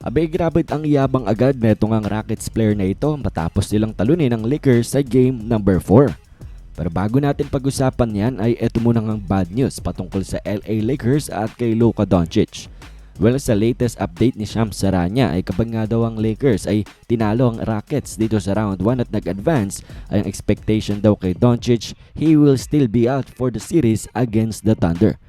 Abay, grabe ang yabang agad netong ang Rockets player na ito matapos nilang talunin ang Lakers sa game number 4. Pero bago natin pag-usapan yan ay eto muna ang bad news patungkol sa LA Lakers at kay Luka Doncic. Well, sa latest update ni Shams Charania ay kapag nga daw ang Lakers ay tinalo ang Rockets dito sa round 1 at nag-advance, ay ang expectation daw kay Doncic, he will still be out for the series against the Thunder.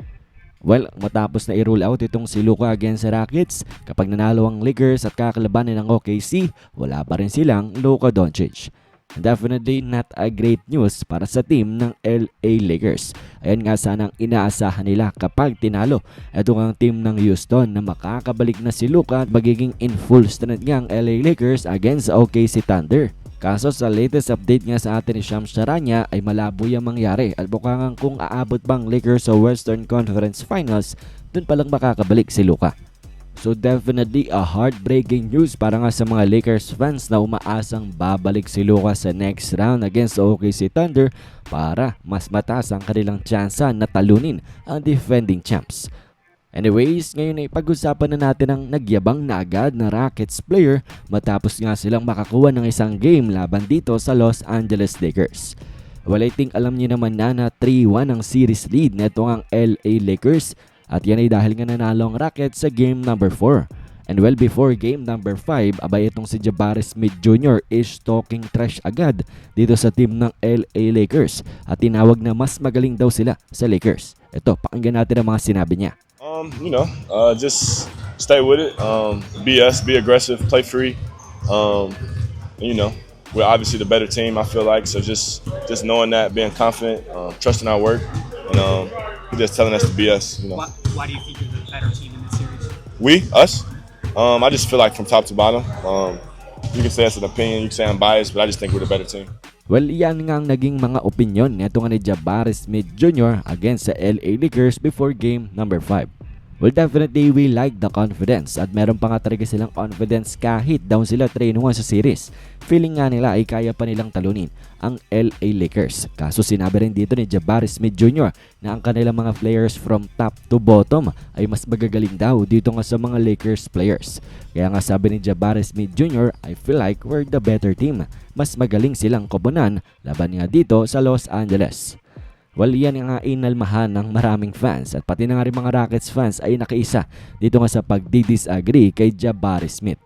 Well, matapos na i-rule out itong si Luka against sa Rockets, kapag nanalo ang Lakers at kakalabanin ng OKC, wala pa rin silang Luka Doncic. Definitely not a great news para sa team ng LA Lakers. Ayan nga sanang inaasahan nila kapag tinalo itong ang team ng Houston na makakabalik na si Luka at magiging in full strength nga ang LA Lakers against OKC Thunder. Kaso sa latest update nga sa atin ni Shams Charania ay malabo yung mangyari at mukhang kung aabot bang Lakers sa Western Conference Finals, dun palang makakabalik si Luka. So definitely a heartbreaking news para nga sa mga Lakers fans na umaasang babalik si Luka sa next round against OKC Thunder para mas mataas ang kanilang tsansa na talunin ang defending champs. Anyways, ngayon ay pag-usapan na natin ang nagyabang na agad na Rockets player matapos nga silang makakuha ng isang game laban dito sa Los Angeles Lakers. Well, I think alam niyo naman na 3-1 ang series lead na itong ang LA Lakers. At yan ay dahil nga nanalo ang Rockets sa game number 4. And well, before game number 5, abay itong si Jabari Smith Jr. is talking trash agad dito sa team ng LA Lakers. At tinawag na mas magaling daw sila sa Lakers. Ito, pakinggan natin ang mga sinabi niya. Just stay with it. Be us, be aggressive, play free. We're obviously the better team, I feel like. So just knowing that, being confident, trusting our work, and just telling us to be us. Why do you think you're the better team in this series? Us. I just feel like from top to bottom. You can say it's an opinion, you can say I'm biased, but I just think we're the better team. Well, yan nga ang naging mga opinyon nito nga ni Jabari Smith Jr. against sa LA Lakers before game number 5. Well, definitely we like the confidence at meron pa nga talaga silang confidence kahit down sila 3-1 sa series. Feeling nga nila ay kaya pa nilang talunin ang LA Lakers. Kaso sinabi rin dito ni Jabari Smith Jr. na ang kanilang mga players from top to bottom ay mas magagaling daw dito nga sa mga Lakers players. Kaya nga sabi ni Jabari Smith Jr., I feel like we're the better team. Mas magaling silang koponan laban nga dito sa Los Angeles. Well, yan nga inalmahan ng maraming fans at pati na nga rin mga Rockets fans ay nakaisa dito nga sa pagdi-disagree kay Jabari Smith.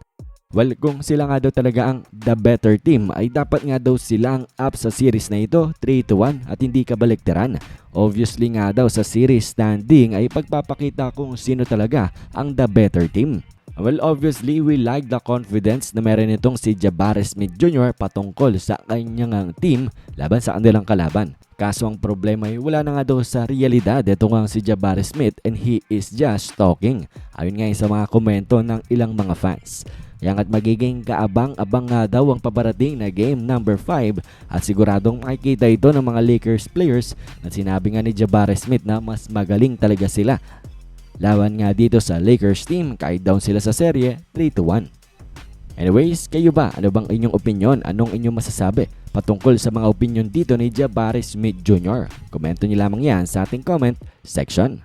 Well, kung sila nga daw talaga ang the better team ay dapat nga daw silang up sa series na ito 3-1 at hindi kabaliktaran. Obviously nga daw sa series standing ay pagpapakita kung sino talaga ang the better team. Well, obviously, we like the confidence na meron itong si Jabari Smith Jr. patungkol sa kanyang team laban sa kanilang kalaban. Kaso ang problema ay wala na nga daw sa realidad itong ang si Jabari Smith and he is just talking. Ayun nga sa mga komento ng ilang mga fans. Yang at magiging kaabang-abang nga daw ang pabarating na game number 5 at siguradong makikita ito ng mga Lakers players na sinabi nga ni Jabari Smith na mas magaling talaga sila. Laban nga dito sa Lakers team kahit down sila sa serye 3-1. Anyways, kayo ba? Ano bang inyong opinion? Anong inyong masasabi patungkol sa mga opinion dito ni Jabari Smith Jr.? Komento niyo lamang yan sa ating comment section.